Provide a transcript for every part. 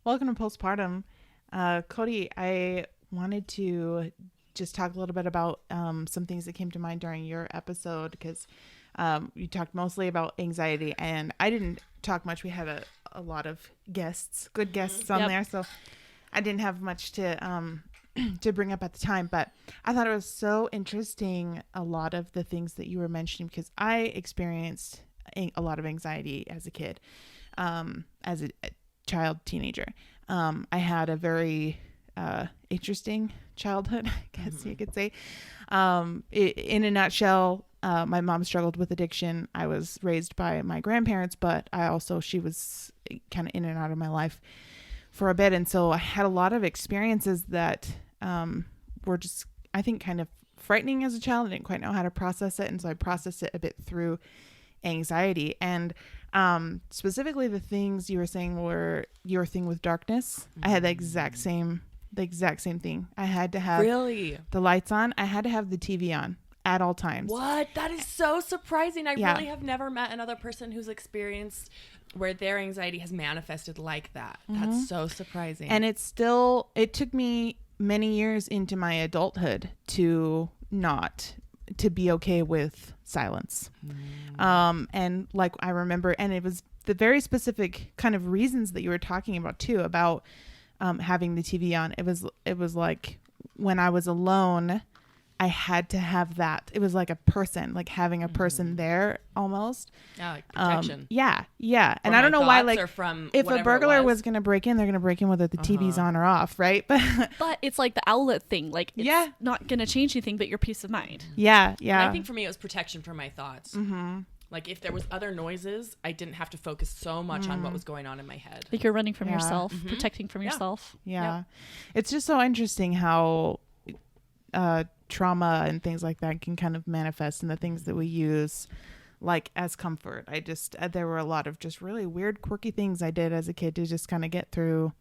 Welcome to Postpartum. Codee, I wanted to just talk a little bit about some things that came to mind during your episode because you talked mostly about anxiety, and I didn't talk much. We had a lot of guests, good guests on there, so I didn't have much to to bring up at the time, but I thought it was so interesting, a lot of the things that you were mentioning, because I experienced a lot of anxiety as a kid, as a child, teenager. I had a very interesting childhood, I guess you could say. In a nutshell, my mom struggled with addiction. I was raised by my grandparents, but she was kind of in and out of my life for a bit. And so I had a lot of experiences that were just, I think, kind of frightening as a child. I didn't quite know how to process it. And so I processed it a bit through anxiety. And specifically the things you were saying were your thing with darkness. I had the exact same thing. I had to have the lights on. I had to have the TV on at all times. What? That is so surprising. I really have never met another person who's experienced where their anxiety has manifested like that. That's so surprising. And it took me many years into my adulthood to be okay with silence. And like, I remember, and it was the very specific kind of reasons that you were talking about too, about having the TV on. It was like when I was alone, I had to have that. It was like a person, like having a person there almost. Yeah, like protection. Yeah. And I don't know why, like, if a burglar was going to break in, they're going to break in whether the TV's on or off, right? But it's like the outlet thing. Like, it's not going to change anything but your peace of mind. Yeah. And I think for me, it was protection from my thoughts. Like, if there was other noises, I didn't have to focus so much on what was going on in my head. Like, you're running from yourself, protecting from yourself. Yeah. It's just so interesting how trauma and things like that can kind of manifest in the things that we use like as comfort. There were a lot of just really weird, quirky things I did as a kid to just kind of get through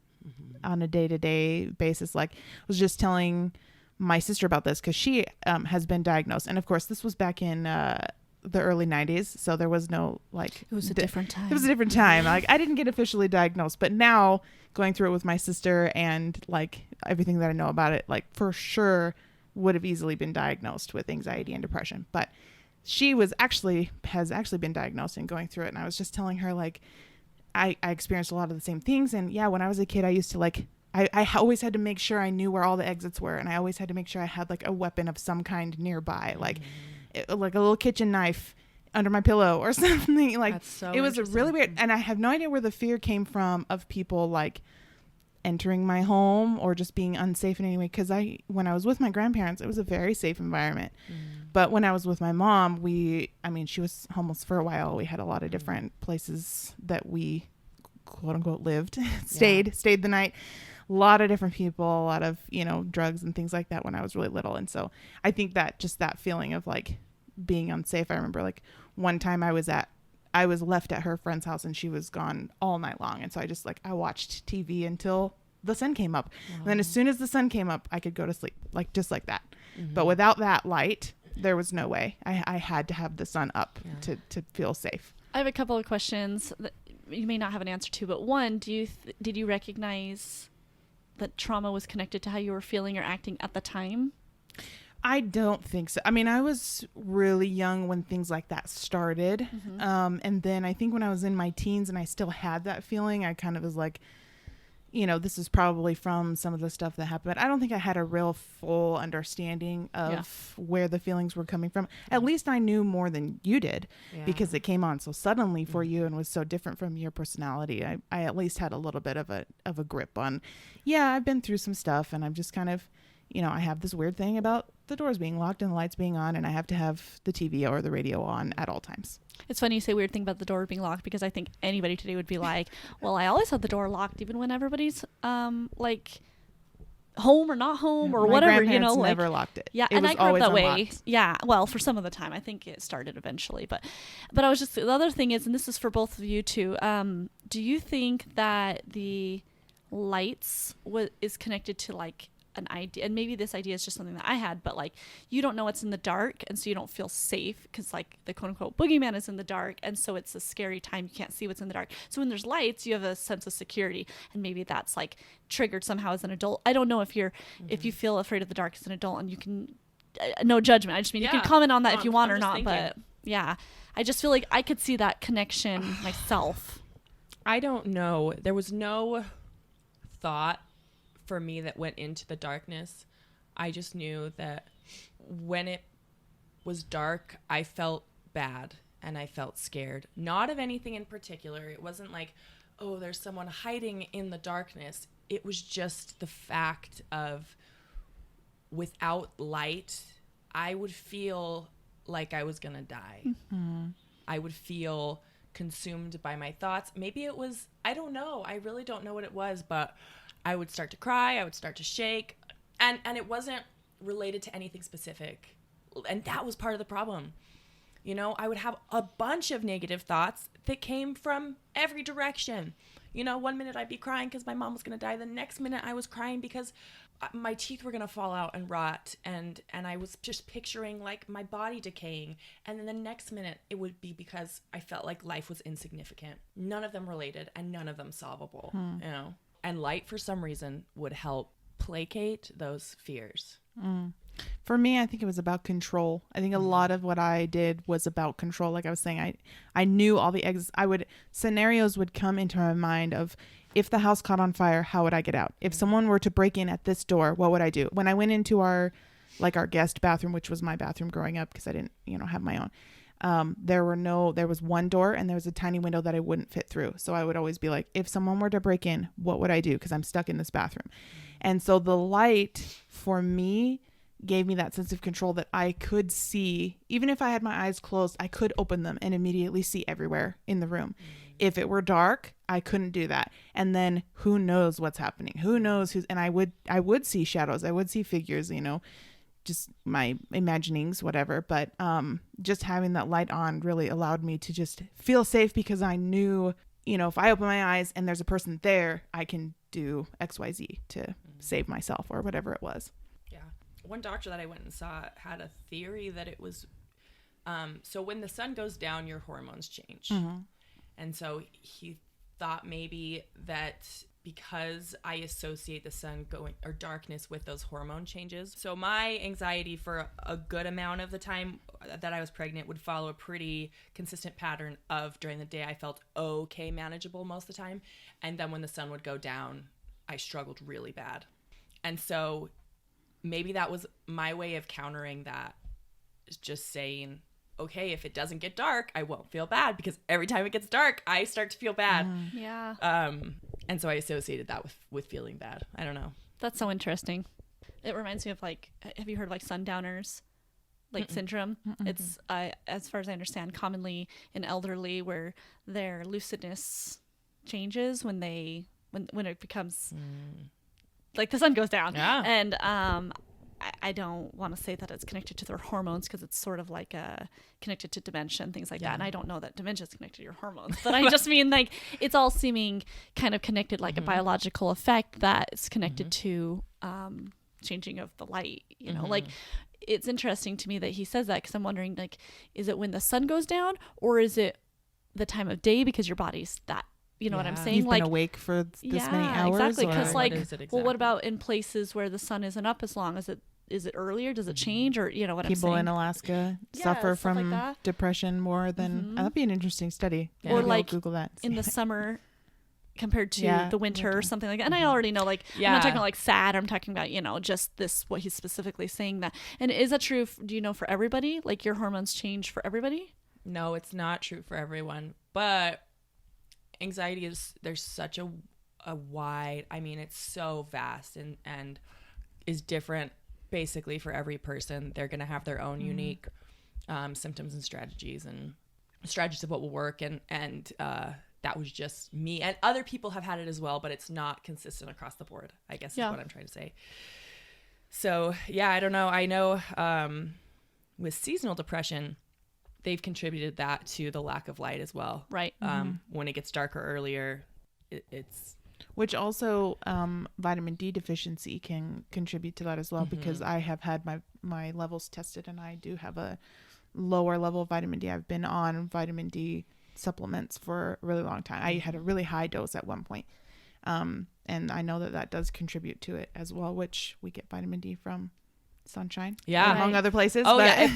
on a day-to-day basis. Like, I was just telling my sister about this because she has been diagnosed, and of course this was back in the early 90s, so there was no, like, it was a different time. It was a different time. Like, I didn't get officially diagnosed, but now going through it with my sister and like everything that I know about it, like, for sure would have easily been diagnosed with anxiety and depression. But she has actually been diagnosed and going through it. And I was just telling her, like, I experienced a lot of the same things. And yeah, when I was a kid, I used to, like, I always had to make sure I knew where all the exits were. And I always had to make sure I had like a weapon of some kind nearby, like like a little kitchen knife under my pillow or something. Like, it was really weird. And I have no idea where the fear came from of people like entering my home or just being unsafe in any way. Because when I was with my grandparents, it was a very safe environment. But when I was with my mom, she was homeless for a while. We had a lot of different places that we, quote unquote, lived, stayed the night. A lot of different people, a lot of, drugs and things like that when I was really little. And so I think that just that feeling of like being unsafe. I remember like one time I was left at her friend's house and she was gone all night long. And so I watched TV until the sun came up. And then as soon as the sun came up, I could go to sleep, like, just like that. But without that light, there was no way. I had to have the sun up to feel safe. I have a couple of questions that you may not have an answer to, but one, did you recognize that trauma was connected to how you were feeling or acting at the time? I don't think so. I mean, I was really young when things like that started. And then I think when I was in my teens and I still had that feeling, I kind of was like, this is probably from some of the stuff that happened. But I don't think I had a real full understanding of where the feelings were coming from. At least I knew more than you did because it came on so suddenly for you and was so different from your personality. I at least had a little bit of a grip on, I've been through some stuff and I'm just kind of, I have this weird thing about the doors being locked and the lights being on, and I have to have the TV or the radio on at all times. It's funny you say weird thing about the door being locked, because I think anybody today would be like, well, I always have the door locked even when everybody's like home or not home or whatever, like, never locked it. Yeah, and I grew up that way. Yeah, well, for some of the time. I think it started eventually, but I was just, the other thing is, and this is for both of you too, do you think that the lights is connected to like an idea, and maybe this idea is just something that I had, but like you don't know what's in the dark, and so you don't feel safe because like the quote unquote boogeyman is in the dark, and so it's a scary time. You can't see what's in the dark. So when there's lights, you have a sense of security, and maybe that's like triggered somehow as an adult. I don't know if you're if you feel afraid of the dark as an adult, and you can no judgment. I just mean you can comment on that if you want or not, thinking. But yeah, I just feel like I could see that connection myself. I don't know. There was no thought for me that went into the darkness. I just knew that when it was dark, I felt bad and I felt scared. Not of anything in particular. It wasn't like, oh, there's someone hiding in the darkness. It was just the fact of without light, I would feel like I was going to die. Mm-hmm. I would feel consumed by my thoughts. Maybe it was, I don't know. I really don't know what it was, but I would start to cry. I would start to shake. And it wasn't related to anything specific. And that was part of the problem. You know, I would have a bunch of negative thoughts that came from every direction. You know, one minute I'd be crying because my mom was going to die. The next minute I was crying because my teeth were going to fall out and rot. And I was just picturing like my body decaying. And then the next minute it would be because I felt like life was insignificant. None of them related and none of them solvable, you know. And light for some reason would help placate those fears. For me, I think it was about control. I think a lot of what I did was about control. Like I was saying, I knew all the scenarios would come into my mind of if the house caught on fire, how would I get out? If someone were to break in at this door, what would I do? When I went into our guest bathroom, which was my bathroom growing up because I didn't, have my own. There was one door and there was a tiny window that I wouldn't fit through. So I would always be like, if someone were to break in, what would I do? Because I'm stuck in this bathroom. And so the light for me gave me that sense of control that I could see. Even if I had my eyes closed, I could open them and immediately see everywhere in the room. If it were dark, I couldn't do that. And then who knows what's happening? Who knows and I would see shadows. I would see figures, just my imaginings, whatever. But just having that light on really allowed me to just feel safe because I knew, if I open my eyes and there's a person there, I can do XYZ to save myself or whatever it was. Yeah. One doctor that I went and saw had a theory that it was, so when the sun goes down, your hormones change. Mm-hmm. And so he thought maybe that because I associate the sun going or darkness with those hormone changes. So my anxiety for a good amount of the time that I was pregnant would follow a pretty consistent pattern of during the day I felt okay, manageable most of the time. And then when the sun would go down, I struggled really bad. And so maybe that was my way of countering that, is just saying, okay, if it doesn't get dark, I won't feel bad because every time it gets dark, I start to feel bad. Yeah. And so I associated that with feeling bad. I don't know. That's so interesting. It reminds me of have you heard of sundowners syndrome? Mm-mm. It's as far as I understand, commonly in elderly where their lucidness changes when it becomes like the sun goes down. Yeah. And I don't want to say that it's connected to their hormones because it's sort of connected to dementia and things like that. And I don't know that dementia is connected to your hormones, but I just mean it's all seeming kind of connected, like a biological effect that's connected to changing of the light. It's interesting to me that he says that because I'm wondering, is it when the sun goes down or is it the time of day because your body's that? You know what I'm saying? You've been awake for this many hours? Exactly. Because what about in places where the sun isn't up as long? Is it earlier? Does it change? Or what I'm saying? People in Alaska suffer from depression more than... That'd be an interesting study. Yeah. Or Google that. In the summer compared to the winter or something like that. And I already know, I'm not talking about sad. I'm talking about, just this, what he's specifically saying that. And is that true? Do you know for everybody? Your hormones change for everybody? No, it's not true for everyone. But... anxiety there's such a wide, it's so vast and is different basically for every person. They're going to have their own unique symptoms and strategies of what will work. And that was just me, and other people have had it as well, but it's not consistent across the board, I guess is what I'm trying to say. So I don't know. I know with seasonal depression, they've contributed that to the lack of light as well. Right. When it gets darker earlier, Which also vitamin D deficiency can contribute to that as well, because I have had my levels tested and I do have a lower level of vitamin D. I've been on vitamin D supplements for a really long time. I had a really high dose at one point. And I know that does contribute to it as well, which we get vitamin D from sunshine, among other places. Oh, yeah. If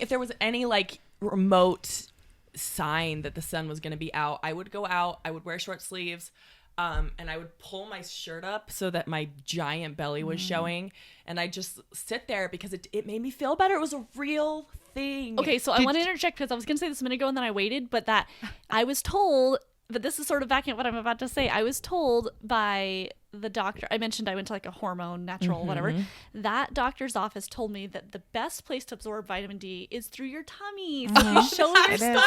there was any like remote sign that the sun was going to be out, I would go out, I would wear short sleeves, and I would pull my shirt up so that my giant belly was showing, and I just sit there because it made me feel better. It was a real thing. Okay, so I want to interject because I was going to say this a minute ago and then I waited, but that I was told, but this is sort of backing up what I'm about to say. I was told by the doctor, I mentioned I went to like a hormone, natural, whatever. That doctor's office told me that the best place to absorb vitamin D is through your tummy. So you show your stomach.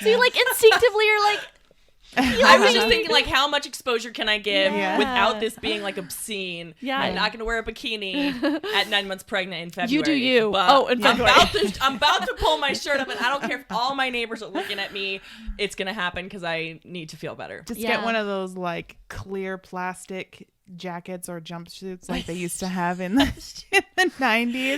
So you like instinctively are like, I was just thinking, like, how much exposure can I give without this being like obscene? Yeah, I'm not going to wear a bikini at 9 months pregnant in February. You do you. But in February. I'm about to pull my shirt up, and I don't care if all my neighbors are looking at me. It's going to happen because I need to feel better. Just get one of those like clear plastic jackets or jumpsuits like they used to have in the 90s.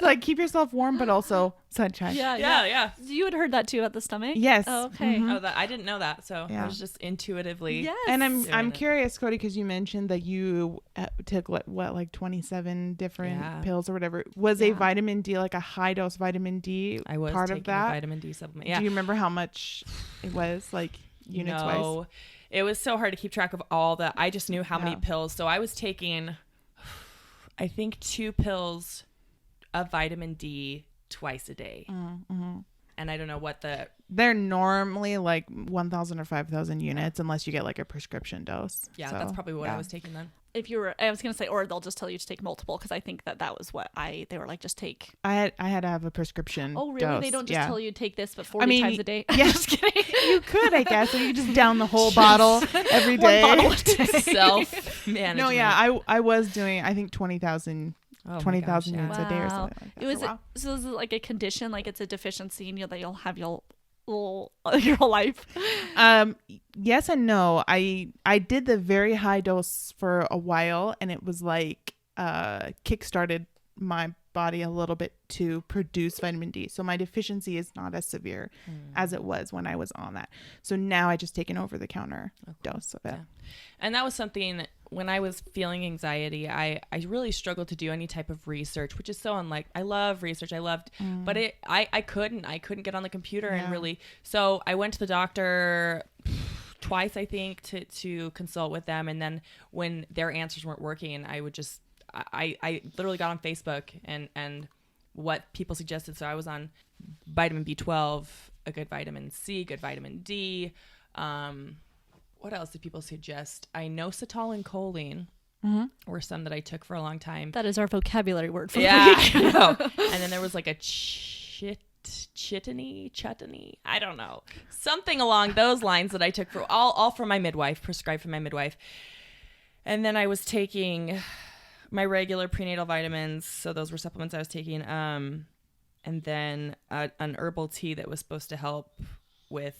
Like, keep yourself warm, but also sunshine. Yeah. You had heard that too at the stomach? Yes. Oh, okay. Oh, I didn't know that, so I was just intuitively. Yes. And I'm curious, Codee, because you mentioned that you took like 27 different pills or whatever. Was a vitamin D, like a high dose vitamin D, I was part taking of that? A vitamin D supplement. Yeah. Do you remember how much it was, like units wise? No. It was so hard to keep track of all the. I just knew how many pills. So I was taking, I think, 2 pills of vitamin D twice a day. And I don't know what they're normally like 1,000 or 5,000 units unless you get like a prescription dose. Yeah, so, that's probably what I was taking then. I was gonna say, or they'll just tell you to take multiple, because I think that was what they were like, just take. I had to have a prescription. Oh really? Dose. They don't just tell you to take this, but 40 times a day. Yeah, just kidding. You could, I guess, or you could just down the whole bottle every day. One bottle a day. Self management. No, yeah, I was doing, I think 20,000 units a day or something like that. So is it like a condition, like it's a deficiency, and that you'll have your whole life? Yes and no. I did the very high dose for a while, and it was like kickstarted my body a little bit to produce vitamin D. So my deficiency is not as severe as it was when I was on that. So now I just take an over-the-counter dose of it. Yeah. And that was something, when I was feeling anxiety, I really struggled to do any type of research, which is so unlike. I love research. But I couldn't get on the computer and really. So I went to the doctor twice, I think, to consult with them. And then when their answers weren't working, I would just, I literally got on Facebook and what people suggested. So I was on vitamin B12, a good vitamin C, good vitamin D. What else did people suggest? Inositol and choline were some that I took for a long time. That is our vocabulary word for I know. And then there was like a chutney, I don't know, something along those lines that I took for all from my midwife, prescribed from my midwife. And then I was taking my regular prenatal vitamins, so those were supplements I was taking, and then an herbal tea that was supposed to help with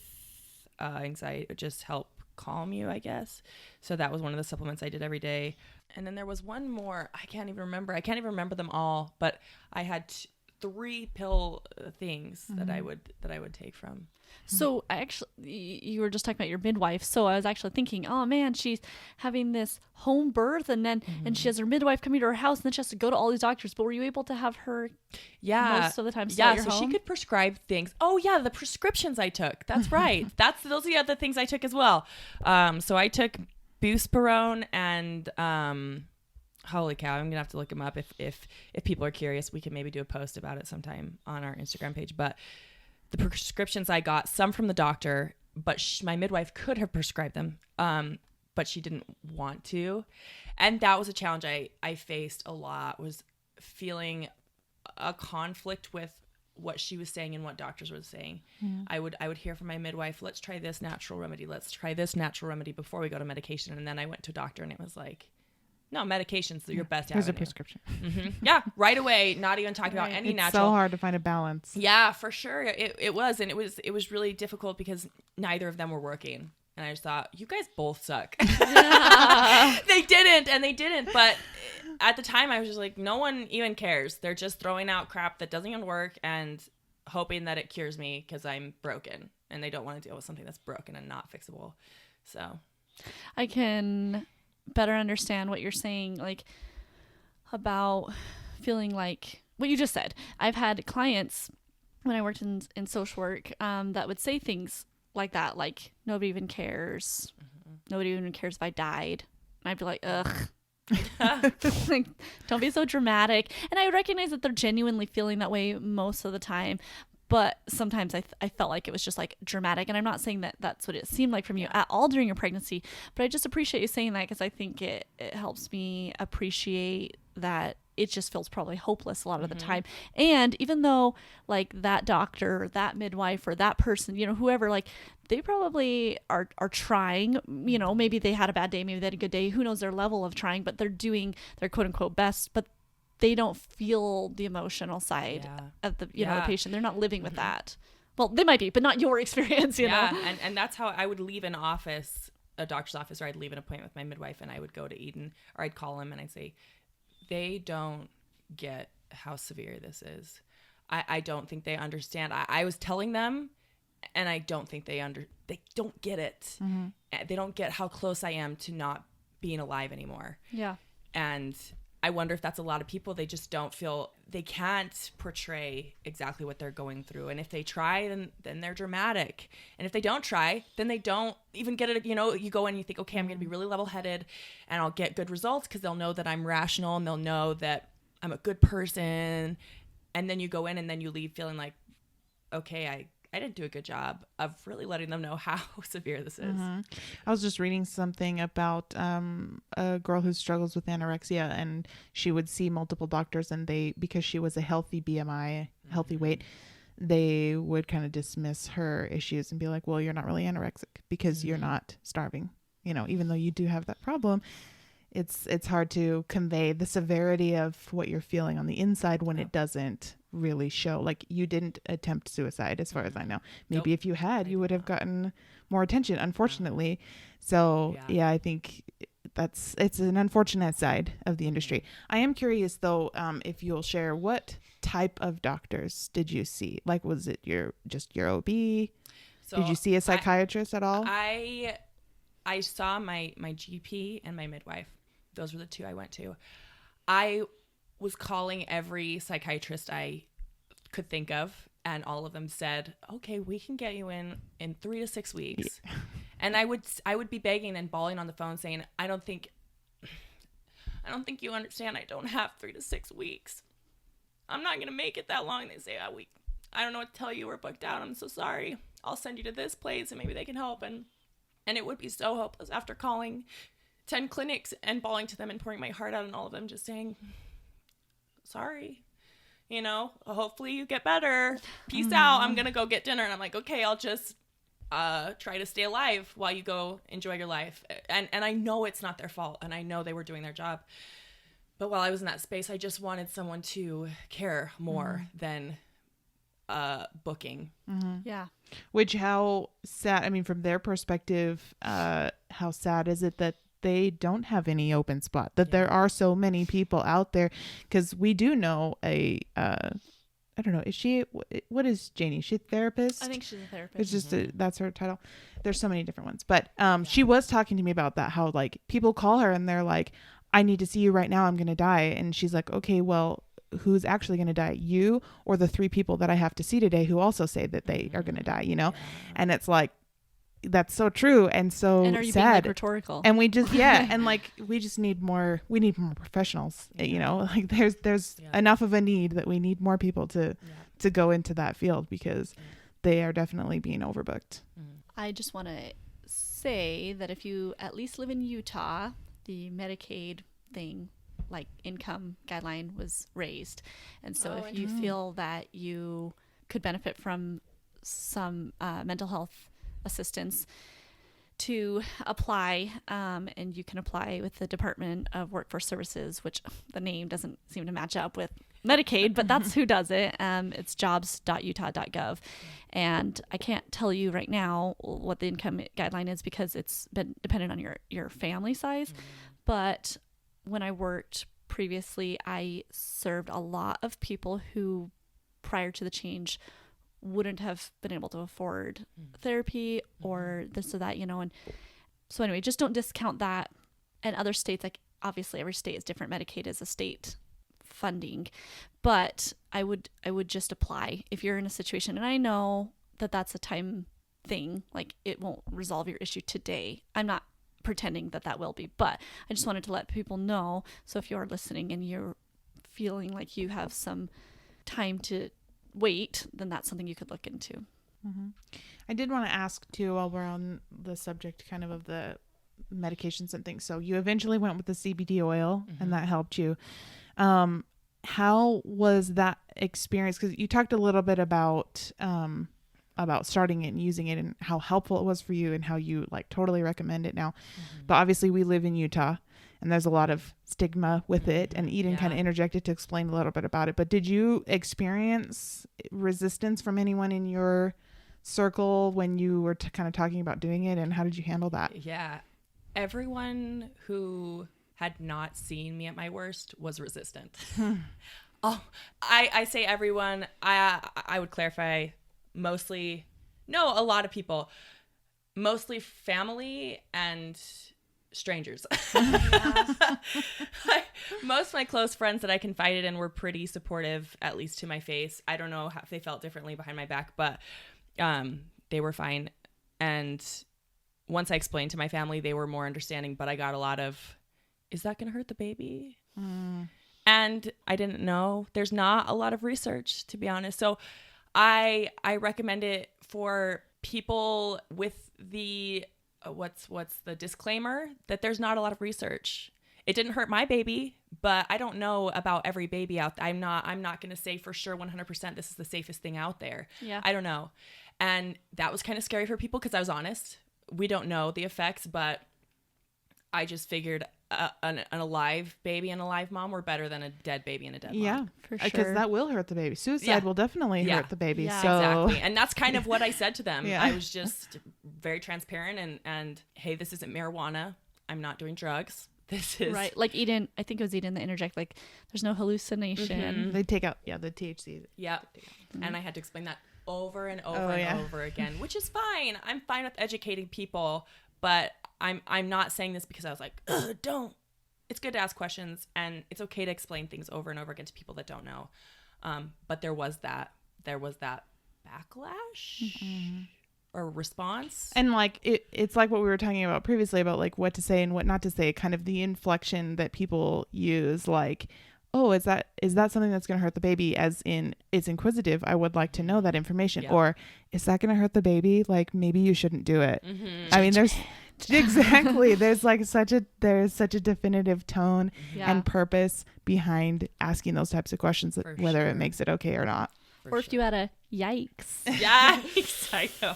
anxiety, just help calm you, I guess. So that was one of the supplements I did every day. And then there was one more, I can't even remember them all, but I had 3 pill things that I would take from. So actually, you were just talking about your midwife. So I was actually thinking, oh man, she's having this home birth, and then and she has her midwife coming to her house, and then she has to go to all these doctors. But were you able to have her? Most of the time. Still at your home? She could prescribe things. Oh yeah, the prescriptions I took. That's right. Those are the other things I took as well. So I took Postpartum and holy cow, I'm gonna have to look them up. If people are curious, we can maybe do a post about it sometime on our Instagram page. But the prescriptions I got, some from the doctor, but my midwife could have prescribed them, but she didn't want to. And that was a challenge I faced a lot, was feeling a conflict with what she was saying and what doctors were saying. I would hear from my midwife, let's try this natural remedy. Let's try this natural remedy before we go to medication. And then I went to a doctor and it was like, no, medication's your best avenue. Here's a prescription. Yeah, right away. Not even talking about any natural. It's so hard to find a balance. Yeah, for sure. It was, and it was really difficult because neither of them were working. And I just thought, you guys both suck. They didn't. But at the time, I was just like, no one even cares. They're just throwing out crap that doesn't even work and hoping that it cures me because I'm broken. And they don't want to deal with something that's broken and not fixable. So I can better understand what you're saying, like about feeling like what you just said. I've had clients when I worked in social work that would say things like that, like nobody even cares. Nobody even cares if I died. And I'd be like, ugh. Like, don't be so dramatic. And I recognize that they're genuinely feeling that way most of the time. But sometimes I felt like it was just like dramatic. And I'm not saying that that's what it seemed like from you at all during your pregnancy. But I just appreciate you saying that because I think it helps me appreciate that it just feels probably hopeless a lot of the time. And even though like that doctor, or that midwife, or that person, you know, whoever, like they probably are trying, you know, maybe they had a bad day, maybe they had a good day, who knows their level of trying, but they're doing their quote unquote best, but they don't feel the emotional side of the, you know, the patient. They're not living with that. Well, they might be, but not your experience, you know? And that's how I would leave an office, a doctor's office, or I'd leave an appointment with my midwife and I would go to Eden, or I'd call him and I'd say, they don't get how severe this is. I don't think they understand. I was telling them, and I don't think they don't get it. They don't get how close I am to not being alive anymore. Yeah. And I wonder if that's a lot of people. They just don't feel, they can't portray exactly what they're going through. And if they try, then they're dramatic. And if they don't try, then they don't even get it. You know, you go in and you think, okay, I'm going to be really level-headed and I'll get good results because they'll know that I'm rational and they'll know that I'm a good person. And then you go in and then you leave feeling like, okay, I didn't do a good job of really letting them know how severe this is. I was just reading something about a girl who struggles with anorexia, and she would see multiple doctors, and because she was a healthy BMI, healthy weight, they would kind of dismiss her issues and be like, well, you're not really anorexic because you're not starving. You know, even though you do have that problem, it's hard to convey the severity of what you're feeling on the inside when it doesn't really show. Like, you didn't attempt suicide as far as I know. Maybe if you had, you would have gotten more attention, unfortunately. So yeah, I think it's an unfortunate side of the industry. I am curious though, if you'll share, what type of doctors did you see? Like, was it your OB? So did you see a psychiatrist at all? I saw my GP and my midwife. Those were the two I went to. I was calling every psychiatrist I could think of, and all of them said, okay, we can get you in 3 to 6 weeks. Yeah. And I would be begging and bawling on the phone saying, I don't think you understand. I don't have 3 to 6 weeks. I'm not going to make it that long. They say, I don't know what to tell you. We're booked out. I'm so sorry. I'll send you to this place and maybe they can help. And it would be so hopeless after calling 10 clinics and bawling to them and pouring my heart out, and all of them just saying, sorry, you know, hopefully you get better. Peace out. I'm going to go get dinner. And I'm like, okay, I'll just try to stay alive while you go enjoy your life. And I know it's not their fault, and I know they were doing their job. But while I was in that space, I just wanted someone to care more than booking. Yeah. Which, how sad, I mean, from their perspective, how sad is it that they don't have any open spot, that there are so many people out there? Because we do know I don't know, what is Janie? Is she a therapist? I think she's a therapist. It's just that's her title. There's so many different ones. But she was talking to me about that, how like people call her and they're like, I need to see you right now. I'm going to die. And she's like, okay, well, who's actually going to die? You or the 3 people that I have to see today who also say that they are going to die, you know? And it's like, that's so true and so and are you sad. Being, like, rhetorical? And we just and like we just need more. We need more professionals. You know, like there's enough of a need that we need more people to go into that field, because they are definitely being overbooked. I just want to say that if you at least live in Utah, the Medicaid thing, like income guideline, was raised, and so if you feel that you could benefit from some mental health assistance, to apply, and you can apply with the Department of Workforce Services, which the name doesn't seem to match up with Medicaid, but that's who does it. It's jobs.utah.gov. And I can't tell you right now what the income guideline is because it's been dependent on your family size. But when I worked previously, I served a lot of people who, prior to the change, wouldn't have been able to afford therapy or this or that, and so anyway, just don't discount that. And other states, like obviously every state is different. Medicaid is a state funding, but I would just apply if you're in a situation, and I know that that's a time thing, like it won't resolve your issue today. I'm not pretending that will be, but I just wanted to let people know. So if you're listening and you're feeling like you have some time to wait, then that's something you could look into. I did want to ask too, while we're on the subject kind of the medications and things. So you eventually went with the CBD oil and that helped you. How was that experience? Because you talked a little bit about starting it and using it and how helpful it was for you and how you like totally recommend it now. But obviously we live in Utah and there's a lot of stigma with it, and Eden kind of interjected to explain a little bit about it. But did you experience resistance from anyone in your circle when you were kind of talking about doing it, and how did you handle that? Yeah. Everyone who had not seen me at my worst was resistant. I say everyone. I would clarify, mostly, no, a lot of people, mostly family and strangers. Most of my close friends that I confided in were pretty supportive, at least to my face. I don't know if they felt differently behind my back, but they were fine. And once I explained to my family, they were more understanding, but I got a lot of, is that going to hurt the baby? And I didn't know. There's not a lot of research, to be honest. So I recommend it for people with the what's the disclaimer that there's not a lot of research. It didn't hurt my baby, but I don't know about every baby out there. I'm not going to say for sure 100% this is the safest thing out there. Yeah. I don't know. And that was kind of scary for people because I was honest. We don't know the effects, but I just figured an alive baby and a live mom were better than a dead baby and a dead mom. Yeah, for sure. Because that will hurt the baby. Suicide will definitely hurt the baby. Yeah. So Exactly. And that's kind of what I said to them. Yeah. I was just very transparent and hey, this isn't marijuana. I'm not doing drugs. This is right. Like Eden, I think it was Eden that interject, like there's no hallucination. they take out the THC. Yeah. And I had to explain that over and over over again, which is fine. I'm fine with educating people, but I'm not saying this because I was like, don't. It's good to ask questions and it's okay to explain things over and over again to people that don't know. But there was that backlash or response. And like it's like what we were talking about previously about like what to say and what not to say, kind of the inflection that people use, like, oh, is that something that's going to hurt the baby, as in it's inquisitive, I would like to know that information. Or is that going to hurt the baby, like maybe you shouldn't do it. I mean, there's exactly there's such a definitive tone and purpose behind asking those types of questions, that whether it makes it okay or not. Or if you had a yikes. Yikes. I know.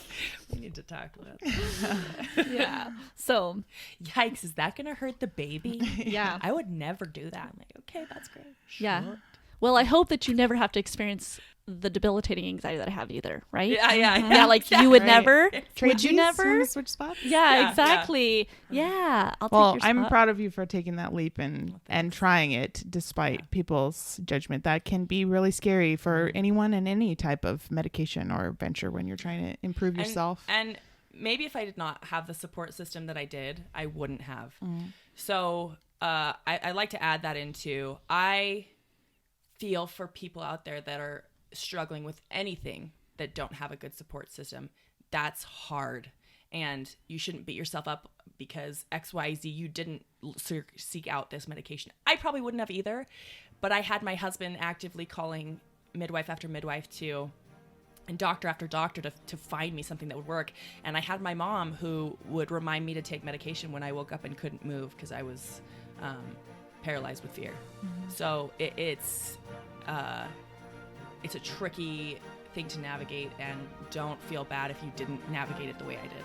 We need to talk about that. Yeah. So yikes, is that going to hurt the baby? Yeah. I would never do that. I'm like, okay, that's great. Yeah. Well, I hope that you never have to experience the debilitating anxiety that I have either, right? Yeah. Like you would Right. never. Trade Would you these? never? Wanna switch spots? Yeah, exactly. Yeah. I'll Well, take your I'm spot. proud of you for taking that leap and trying it despite people's judgment. That can be really scary for anyone in any type of medication or venture when you're trying to improve yourself. And maybe if I did not have the support system that I did, I wouldn't have. So I like to add that into, I feel for people out there that are struggling with anything that don't have a good support system. That's hard. And you shouldn't beat yourself up because XYZ, you didn't seek out this medication. I probably wouldn't have either, but I had my husband actively calling midwife after midwife and doctor after doctor to find me something that would work. And I had my mom who would remind me to take medication when I woke up and couldn't move because I was paralyzed with fear. So it's a tricky thing to navigate, and don't feel bad if you didn't navigate it the way I did.